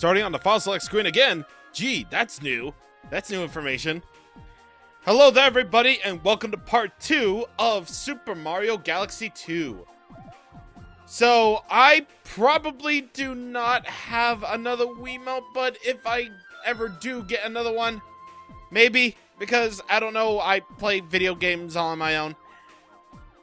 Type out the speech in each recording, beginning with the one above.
Starting on the file select screen again. Gee, that's new. That's new information. Hello there, everybody, and welcome to part 2 of Super Mario Galaxy 2. So, I probably do not have another Wiimote, but if I ever do get another one, maybe, because, I don't know, I play video games all on my own.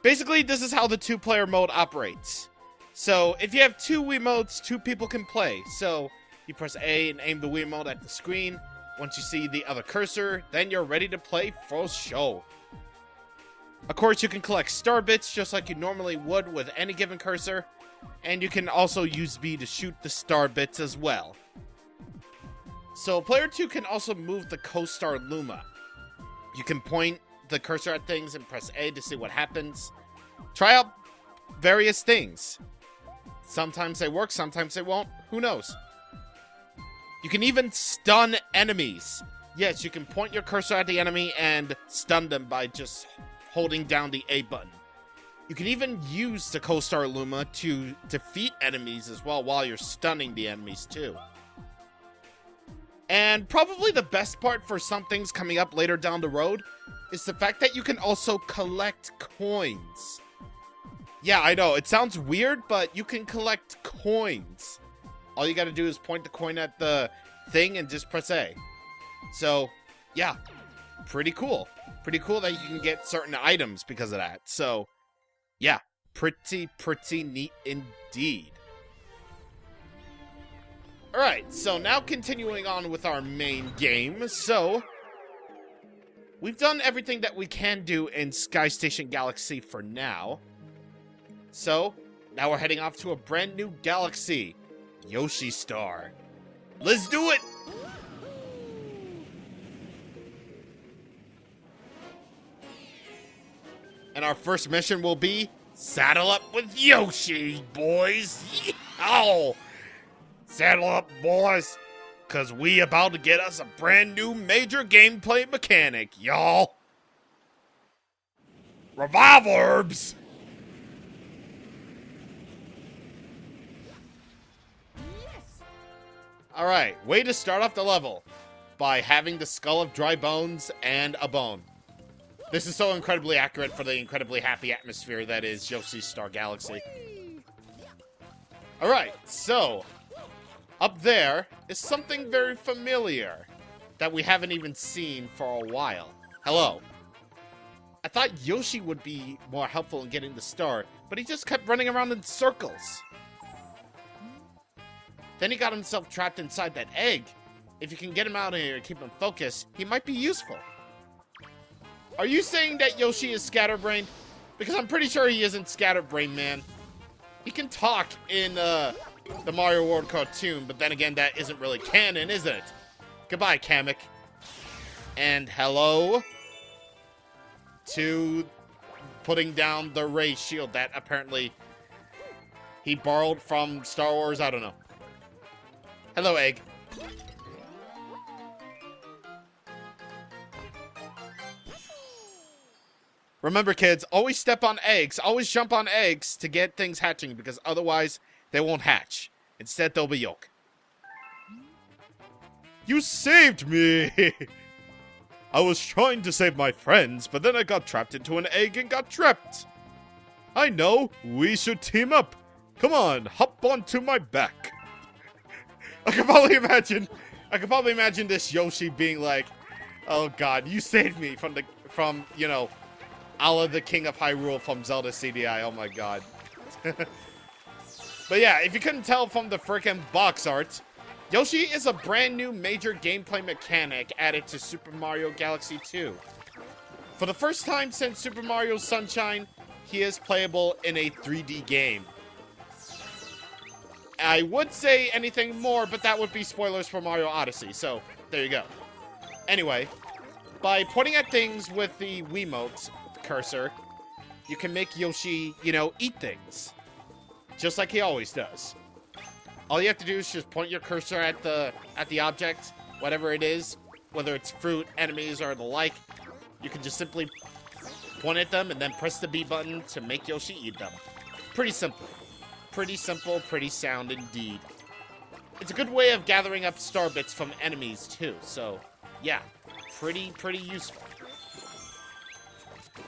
Basically, this is how the 2-player mode operates. So, if you have 2 Wiimotes, 2 people can play. So, you press A and aim the Wiimote at the screen. Once you see the other cursor, then you're ready to play for show. Of course, you can collect star bits just like you normally would with any given cursor, and you can also use B to shoot the star bits as well. So, player 2 can also move the co-star Luma. You can point the cursor at things and press A to see what happens. Try out various things. Sometimes they work, sometimes they won't. Who knows? You can even stun enemies. Yes, you can point your cursor at the enemy and stun them by just holding down the A button. You can even use the co-star Luma to defeat enemies as well while you're stunning the enemies too. And probably the best part for some things coming up later down the road is the fact that you can also collect coins. Yeah, I know, it sounds weird, but you can collect coins. All you gotta do is point the coin at the thing and just press A. So, yeah, pretty cool. Pretty cool that you can get certain items because of that. So, yeah, pretty neat indeed. Alright, so now continuing on with our main game. So, we've done everything that we can do in Sky Station Galaxy for now. So, now we're heading off to a brand new galaxy. Yoshi-ter. Let's do it! And our first mission will be saddle up with Yoshi, boys. Yeehaw! Saddle up, boys, cause we about to get us a brand new major gameplay mechanic, y'all. Revival herbs! Alright, way to start off the level by having the skull of dry bones and a bone. This is so incredibly accurate for the incredibly happy atmosphere that is Yoshi-ter Galaxy. Alright, so, up there is something very familiar that we haven't even seen for a while. Hello. I thought Yoshi would be more helpful in getting the star, but he just kept running around in circles. Then he got himself trapped inside that egg. If you can get him out of here and keep him focused, he might be useful. Are you saying that Yoshi is scatterbrained? Because I'm pretty sure he isn't scatterbrained, man. He can talk in the Mario World cartoon, but then again, that isn't really canon, is it? Goodbye, Kamek. And hello to putting down the ray shield that apparently he borrowed from Star Wars, I don't know. Hello, egg. Remember, kids, always step on eggs. Always jump on eggs to get things hatching, because otherwise they won't hatch. Instead, they'll be yolk. You saved me! I was trying to save my friends, but then I got trapped into an egg and got trapped. I know, we should team up. Come on, hop onto my back. I can probably imagine this Yoshi being like, "Oh God, you saved me from you know, Allah the King of Hyrule from Zelda CDI." Oh my God. But yeah, if you couldn't tell from the frickin' box art, Yoshi is a brand new major gameplay mechanic added to Super Mario Galaxy 2. For the first time since Super Mario Sunshine, he is playable in a 3D game. I would say anything more, but that would be spoilers for Mario Odyssey, so there you go. Anyway, by pointing at things with the Wiimote cursor, you can make Yoshi, you know, eat things. Just like he always does. All you have to do is just point your cursor at the object, whatever it is, whether it's fruit, enemies, or the like. You can just simply point at them and then press the B button to make Yoshi eat them. Pretty simple. Pretty simple, pretty sound indeed. it's a good way of gathering up star bits from enemies too. So yeah, pretty useful.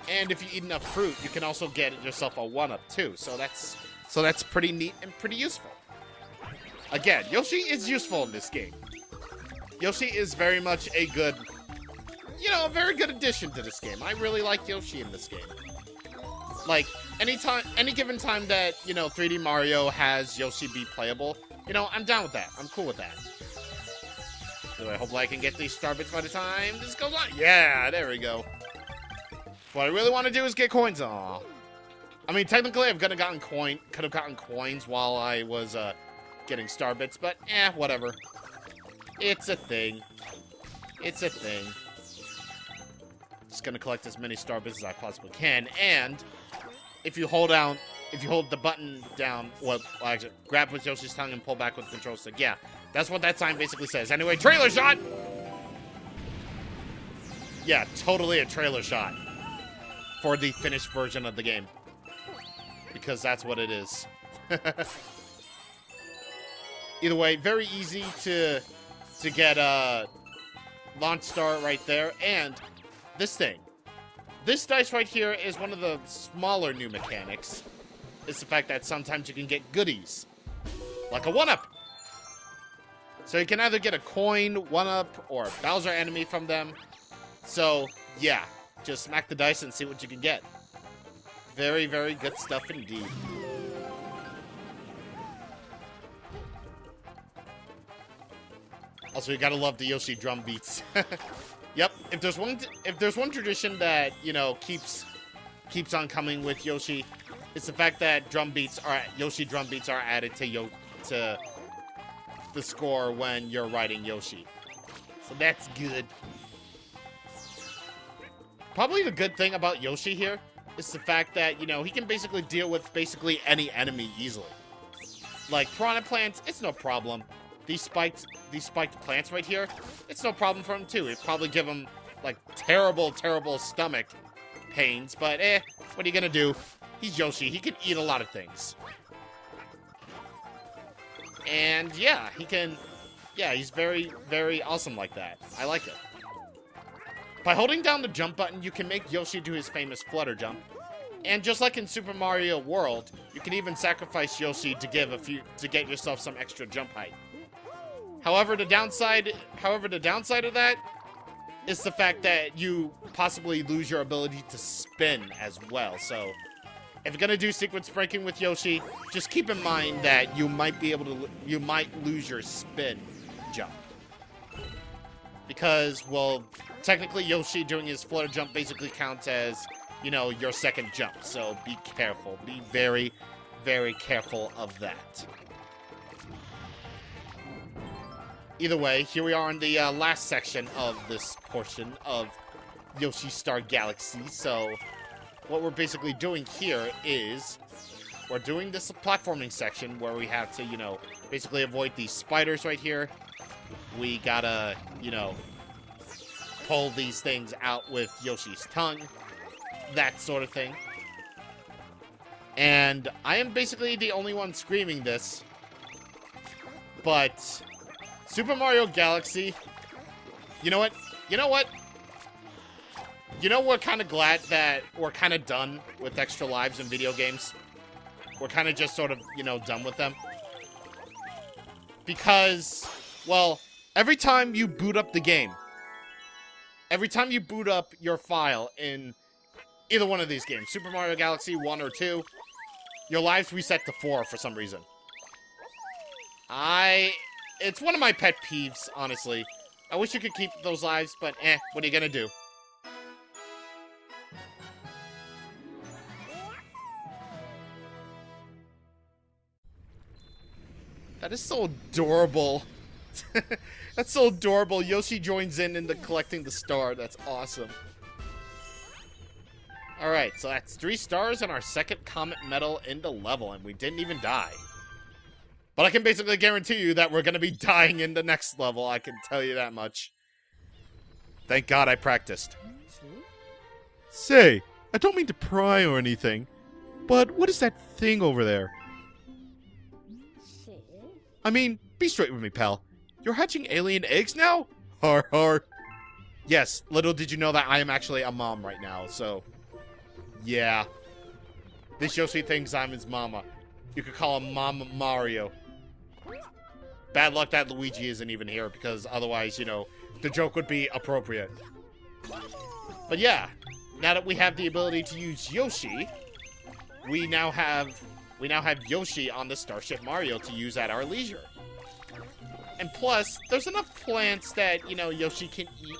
And if you eat enough fruit, you can also get yourself a 1-up too. So that's pretty neat and pretty useful. Again, Yoshi is useful in this game. Yoshi is very much a good, a very good addition to this game. I really like Yoshi in this game. Like, any given time that, 3D Mario has Yoshi be playable, I'm down with that. I'm cool with that. So I hope I can get these star bits by the time this goes on. Yeah, there we go. What I really want to do is get coins. Aw. I mean, technically, I could have gotten coins while I was getting star bits, but whatever. It's a thing. It's a thing. Just gonna collect as many star bits as I possibly can, and if you hold the button down, well, actually, grab with Yoshi's tongue and pull back with the control stick. Yeah, that's what that sign basically says. Anyway, trailer shot. Yeah, totally a trailer shot for the finished version of the game, because that's what it is. Either way, very easy to get a launch star right there, and this dice right here is one of the smaller new mechanics. It's the fact that sometimes you can get goodies, like a 1-up. So you can either get a coin, 1-up, or a Bowser enemy from them. So yeah, just smack the dice and see what you can get. Very good stuff indeed. Also, you gotta love the Yoshi drum beats. Yep. If there's one tradition that keeps on coming with Yoshi, it's the fact that Yoshi drum beats are added to the score when you're riding Yoshi. So that's good. Probably the good thing about Yoshi here is the fact that he can basically deal with any enemy easily. Like piranha plants, it's no problem. These spiked plants right here, it's no problem for him too. It'd probably give him like terrible stomach pains, but what are you gonna do? He's Yoshi. He can eat a lot of things. And yeah, he's very awesome like that. I like it. By holding down the jump button, you can make Yoshi do his famous Flutter Jump. And just like in Super Mario World, you can even sacrifice Yoshi to get yourself some extra jump height. However, the downside of that is the fact that you possibly lose your ability to spin as well. So, if you're gonna do sequence breaking with Yoshi, just keep in mind that you might lose your spin jump. Because, well, technically Yoshi doing his Flutter Jump basically counts as, your second jump. So be careful. Be very careful of that. Either way, here we are in the last section of this portion of Yoshi Star Galaxy. So, what we're basically doing here is we're doing this platforming section where we have to, basically avoid these spiders right here. We gotta, pull these things out with Yoshi's tongue. That sort of thing. And I am basically the only one screaming this. But Super Mario Galaxy, you know what? We're kind of glad that we're kind of done with extra lives in video games. We're kind of just sort of, done with them. Because, well, every time you boot up the game, every time you boot up your file in either one of these games, Super Mario Galaxy 1 or 2, your lives reset to 4 for some reason. It's one of my pet peeves, honestly. I wish you could keep those lives, but what are you gonna do? That is so adorable. That's so adorable. Yoshi joins in the collecting the star. That's awesome. Alright, so that's 3 stars and our second Comet Medal in the level, and we didn't even die. But I can basically guarantee you that we're going to be dying in the next level, I can tell you that much. Thank God I practiced. Say, I don't mean to pry or anything, but what is that thing over there? I mean, Be straight with me, pal. You're hatching alien eggs now? Har har. Yes, little did you know that I am actually a mom right now, so... Yeah. This Yoshi thinks I'm his mama. You could call him Mama Mario. Bad luck that Luigi isn't even here, because otherwise, you know, the joke would be appropriate. But yeah, now that we have the ability to use Yoshi, we now have Yoshi on the Starship Mario to use at our leisure. And plus, there's enough plants that, you know, Yoshi can eat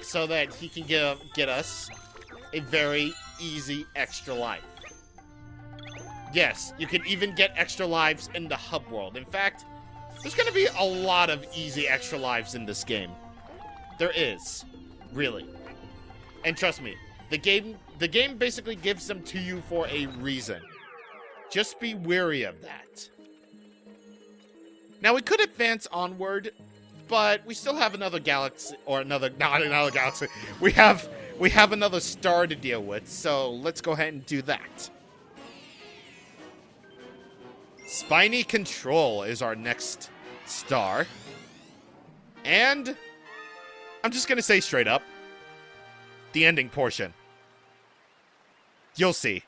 so that he can get us a very easy extra life. Yes, you can even get extra lives in the hub world. In fact, there's going to be a lot of easy extra lives in this game. There is. Really. And trust me, the game basically gives them to you for a reason. Just be wary of that. Now, we could advance onward, but we still have another galaxy, or not another galaxy. We have another star to deal with, so let's go ahead and do that. Spiny Control is our next star. And I'm just going to say straight up, the ending portion. You'll see.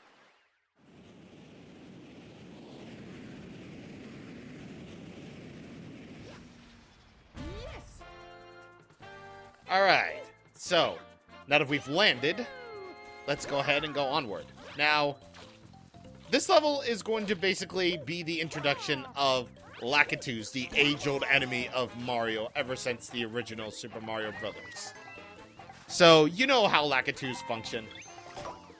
Yes. All right. So, now that we've landed, let's go ahead and go onward. Now, this level is going to basically be the introduction of Lakitus, the age-old enemy of Mario ever since the original Super Mario Brothers. So, you know how Lakitus function.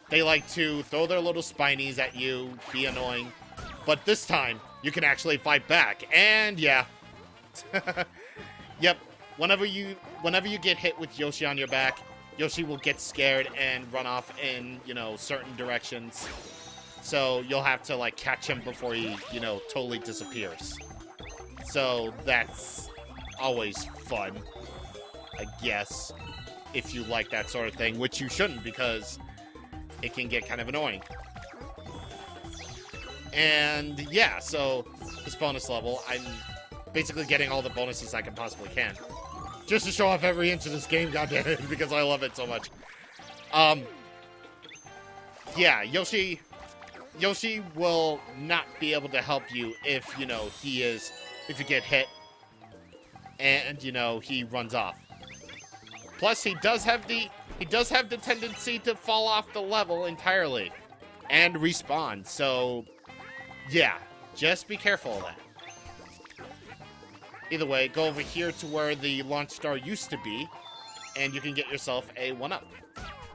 They like to throw their little spinies at you, be annoying, but this time, you can actually fight back, and yeah. Yep, whenever you get hit with Yoshi on your back, Yoshi will get scared and run off in, you know, certain directions. So you'll have to, like, catch him before he, you know, totally disappears. So that's always fun, I guess, if you like that sort of thing, which you shouldn't because it can get kind of annoying. And yeah, so this bonus level, I'm basically getting all the bonuses I can possibly can. Just to show off every inch of this game, goddammit, because I love it so much. Yeah, Yoshi will not be able to help you if, you know, if you get hit and, you know, he runs off. Plus, he does have the tendency to fall off the level entirely and respawn. So, yeah, just be careful of that. Either way, go over here to where the launch star used to be, and you can get yourself a 1-up.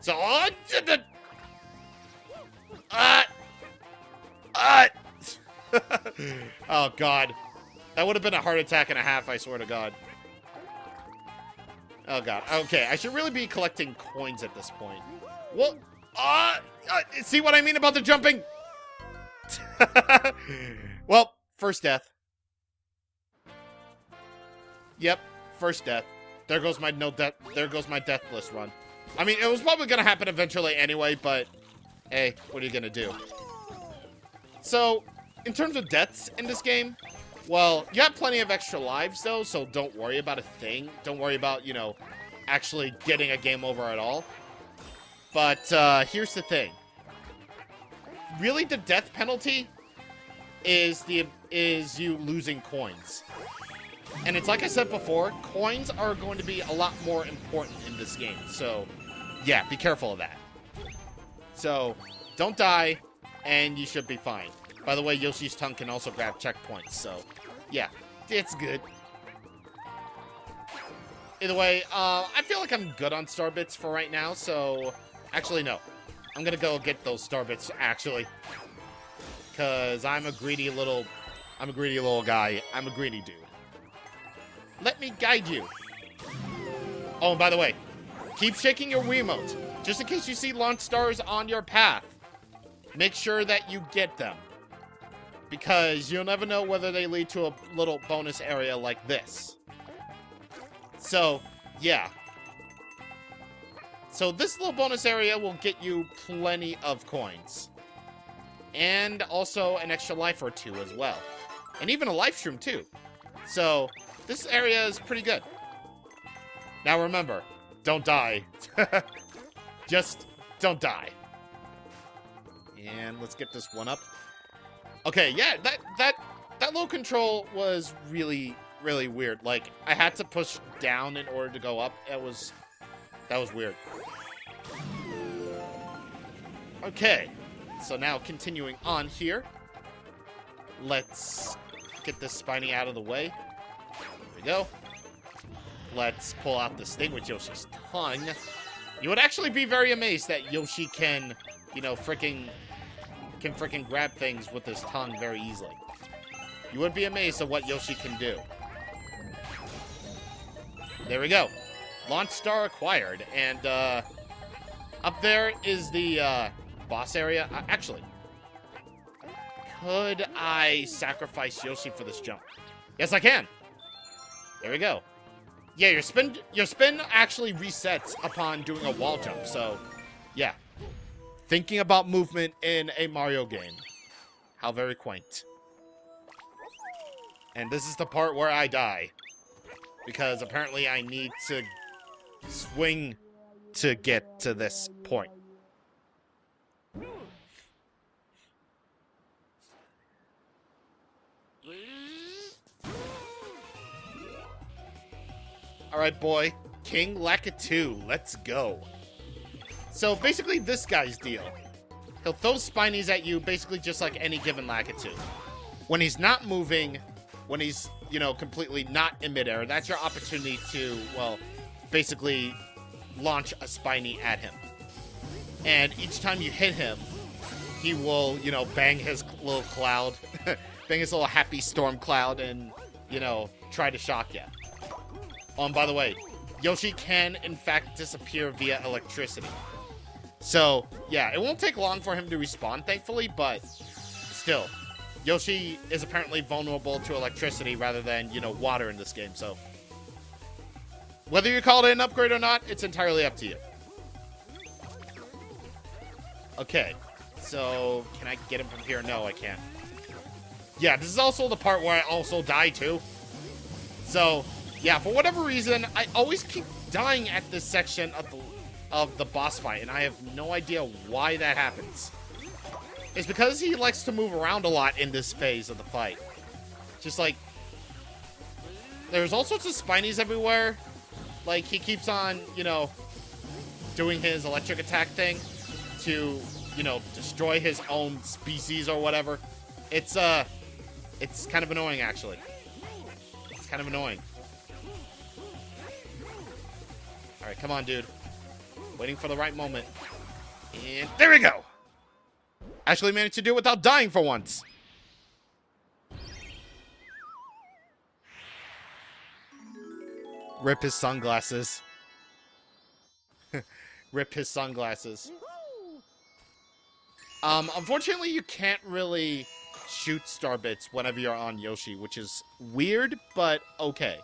So, oh, God. That would have been a heart attack and a half, I swear to God. Oh, God. Okay, I should really be collecting coins at this point. Well, see what I mean about the jumping? Well, first death. Yep, first death. There goes my deathless run. I mean, it was probably gonna happen eventually anyway, but hey, what are you gonna do? So, in terms of deaths in this game, well, you have plenty of extra lives though, so don't worry about a thing. Don't worry about, you know, actually getting a game over at all. But here's the thing. Really, the death penalty is you losing coins. And it's like I said before, coins are going to be a lot more important in this game. So, yeah, be careful of that. So, don't die, and you should be fine. By the way, Yoshi's tongue can also grab checkpoints, so, yeah, it's good. Either way, I feel like I'm good on star bits for right now, so, actually, no. I'm gonna go get those star bits, actually. Because I'm a greedy little guy. I'm a greedy dude. Let me guide you. Oh, and by the way, keep shaking your Wiimote. Just in case you see launch stars on your path. Make sure that you get them. Because you'll never know whether they lead to a little bonus area like this. So, yeah. So this little bonus area will get you plenty of coins. And also an extra life or two as well. And even a life shroom too. So, this area is pretty good. Now remember, don't die. Just don't die. And let's get this one up. Okay, yeah, that low control was really, really weird. Like, I had to push down in order to go up. That was weird. Okay, so now continuing on here. Let's get this spiny out of the way. There we go. Let's pull out this thing with Yoshi's tongue. You would actually be very amazed that Yoshi can, you know, frickin' grab things with his tongue very easily. You would be amazed at what Yoshi can do. There we go. Launch star acquired. And, up there is the, boss area. Actually, could I sacrifice Yoshi for this jump? Yes, I can. There we go. Yeah, your spin actually resets upon doing a wall jump. So, yeah. Thinking about movement in a Mario game. How very quaint. And this is the part where I die. Because apparently I need to swing to get to this point. Alright, boy. King Lakitu. Let's go. So, basically, this guy's deal. He'll throw spinies at you basically just like any given Lakitu. When he's not moving, when he's, you know, completely not in midair, that's your opportunity to, well, basically launch a spiny at him. And each time you hit him, he will, you know, bang his little cloud, bang his little happy storm cloud and, you know, try to shock you. Oh, and by the way, Yoshi can, in fact, disappear via electricity. So, yeah, it won't take long for him to respawn, thankfully, but still, Yoshi is apparently vulnerable to electricity rather than, you know, water in this game, so whether you call it an upgrade or not, it's entirely up to you. Okay, so can I get him from here? No, I can't. Yeah, this is also the part where I also die, too. So, yeah, for whatever reason, I always keep dying at this section of the boss fight, and I have no idea why that happens. It's because he likes to move around a lot in this phase of the fight. Just like, there's all sorts of spinies everywhere. Like, he keeps on, you know, doing his electric attack thing to, you know, destroy his own species or whatever. It's kind of annoying, actually. It's kind of annoying. Alright, come on, dude. Waiting for the right moment. And there we go! Actually managed to do it without dying for once. Rip his sunglasses. Rip his sunglasses. Unfortunately, you can't really shoot star bits whenever you're on Yoshi, which is weird, but okay.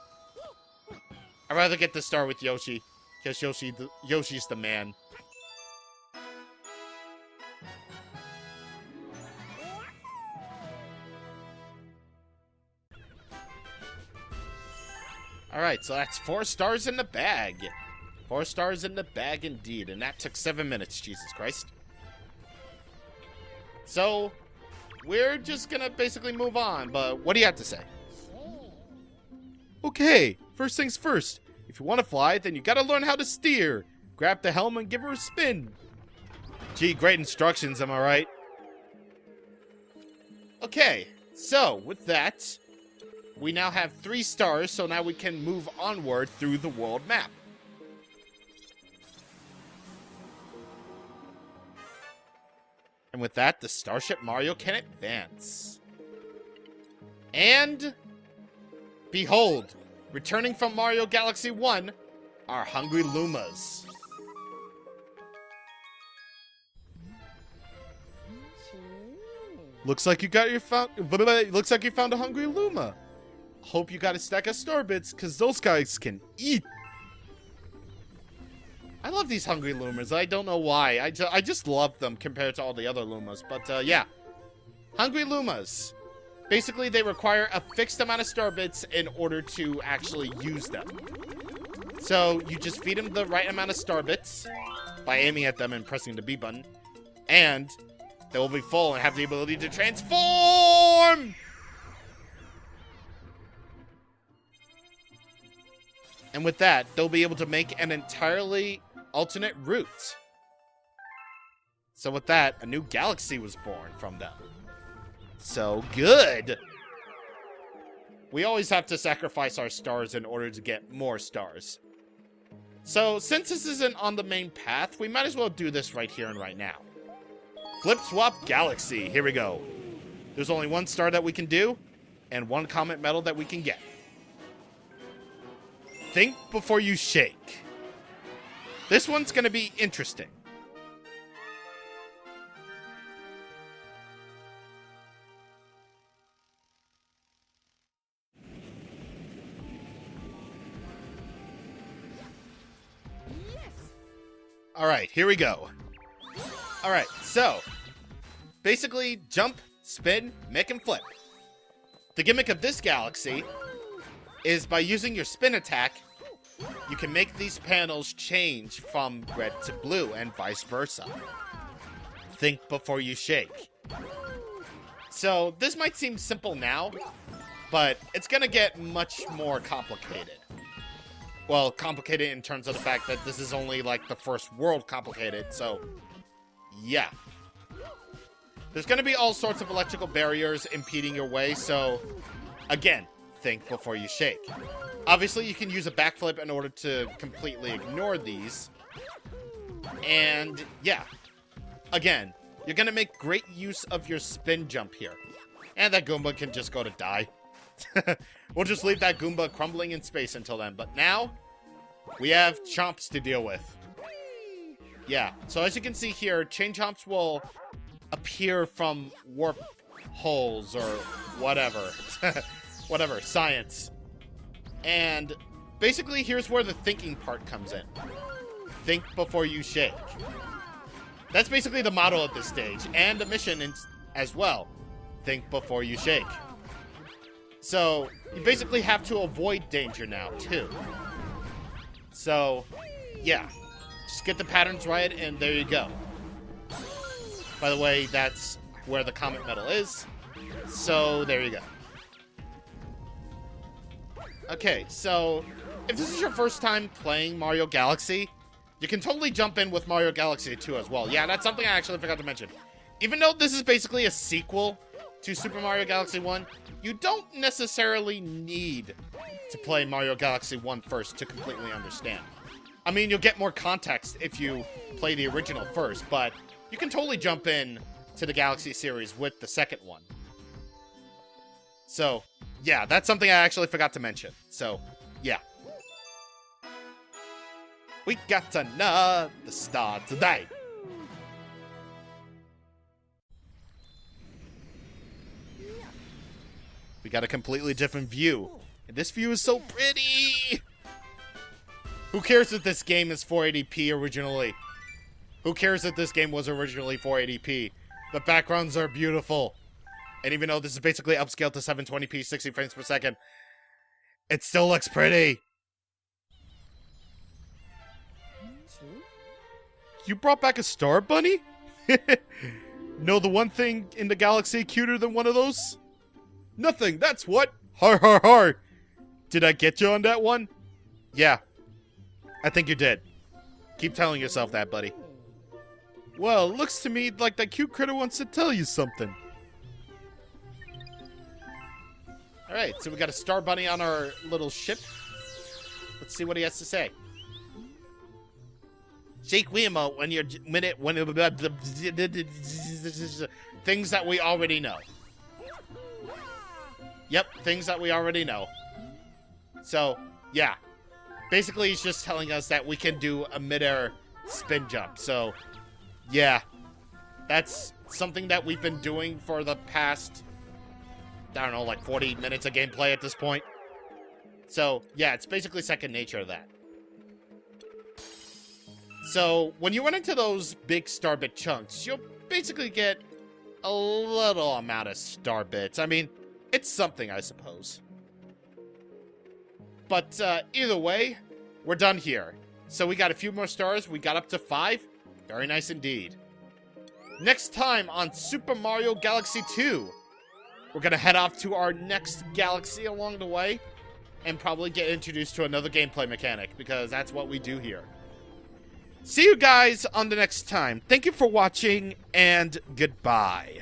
I'd rather get the star with Yoshi, because Yoshi's the man. Alright, so that's 4 stars in the bag. 4 stars in the bag indeed, and that took 7 minutes, Jesus Christ. So, we're just gonna basically move on, but what do you have to say? Okay, first things first. If you want to fly, then you gotta learn how to steer. Grab the helm and give her a spin. Gee, great instructions, am I right? Okay, so with that, we now have 3 stars, so now we can move onward through the world map. And with that, the Starship Mario can advance. And behold, returning from Mario Galaxy 1 are Hungry Lumas. Looks like you found a Hungry Luma. Hope you got a stack of star bits, cause those guys can eat. I love these Hungry Lumas. I don't know why. I just love them compared to all the other Lumas. But yeah, Hungry Lumas. Basically, they require a fixed amount of star bits in order to actually use them. So you just feed them the right amount of star bits by aiming at them and pressing the B button, and they will be full and have the ability to transform! And with that, they'll be able to make an entirely alternate route. So with that, a new galaxy was born from them. So good! We always have to sacrifice our stars in order to get more stars. So since this isn't on the main path, we might as well do this right here and right now. Flip Swap Galaxy. Here we go. There's only one star that we can do, and one comet medal that we can get. Think before you shake. This one's going to be interesting. Alright, here we go. Alright, so basically jump, spin, make, and flip. The gimmick of this galaxy is by using your spin attack, you can make these panels change from red to blue and vice versa. Think before you shake. So this might seem simple now, but it's gonna get much more complicated. Well, complicated in terms of the fact that this is only like the first world complicated, so yeah. There's gonna be all sorts of electrical barriers impeding your way, so again, think before you shake. Obviously, you can use a backflip in order to completely ignore these. And yeah, again, you're gonna make great use of your spin jump here. And that Goomba can just go to die. We'll just leave that Goomba crumbling in space until then. But now, we have chomps to deal with. Yeah, so as you can see here, chain chomps will appear from warp holes or whatever. Whatever, science. And basically, here's where the thinking part comes in. Think before you shake. That's basically the motto of this stage, and the mission as well. Think before you shake. So, you basically have to avoid danger now, too. So, yeah. Just get the patterns right, and there you go. By the way, that's where the comet medal is. So, there you go. Okay, so, if this is your first time playing Mario Galaxy, you can totally jump in with Mario Galaxy 2 as well. Yeah, that's something I actually forgot to mention. Even though this is basically a sequel to Super Mario Galaxy 1, you don't necessarily need to play Mario Galaxy 1 first to completely understand. I mean, you'll get more context if you play the original first, but you can totally jump in to the Galaxy series with the second one. So, yeah, that's something I actually forgot to mention. So, yeah. We got another star today. We got a completely different view. And this view is so pretty! Who cares if this game is 480p originally? Who cares if this game was originally 480p? The backgrounds are beautiful. And even though this is basically upscaled to 720p, 60 frames per second, it still looks pretty. You brought back a star bunny? Know the one thing in the galaxy cuter than one of those? Nothing, that's what. Har har har. Did I get you on that one? Yeah. I think you did. Keep telling yourself that, buddy. Well, it looks to me like that cute critter wants to tell you something. Alright, so we got a star bunny on our little ship. Let's see what he has to say. Shake Wiimote when you're things that we already know. Yep, things that we already know. So, yeah. Basically, he's just telling us that we can do a mid-air spin jump. So, yeah. That's something that we've been doing for the past, I don't know, like 40 minutes of gameplay at this point. So, yeah, it's basically second nature of that. So, when you run into those big star bit chunks, you'll basically get a little amount of star bits. I mean, It's something, I suppose. But either way, we're done here. So we got a few more stars. We got up to 5. Very nice indeed. Next time on Super Mario Galaxy 2, we're going to head off to our next galaxy along the way and probably get introduced to another gameplay mechanic, because that's what we do here. See you guys on the next time. Thank you for watching, and goodbye.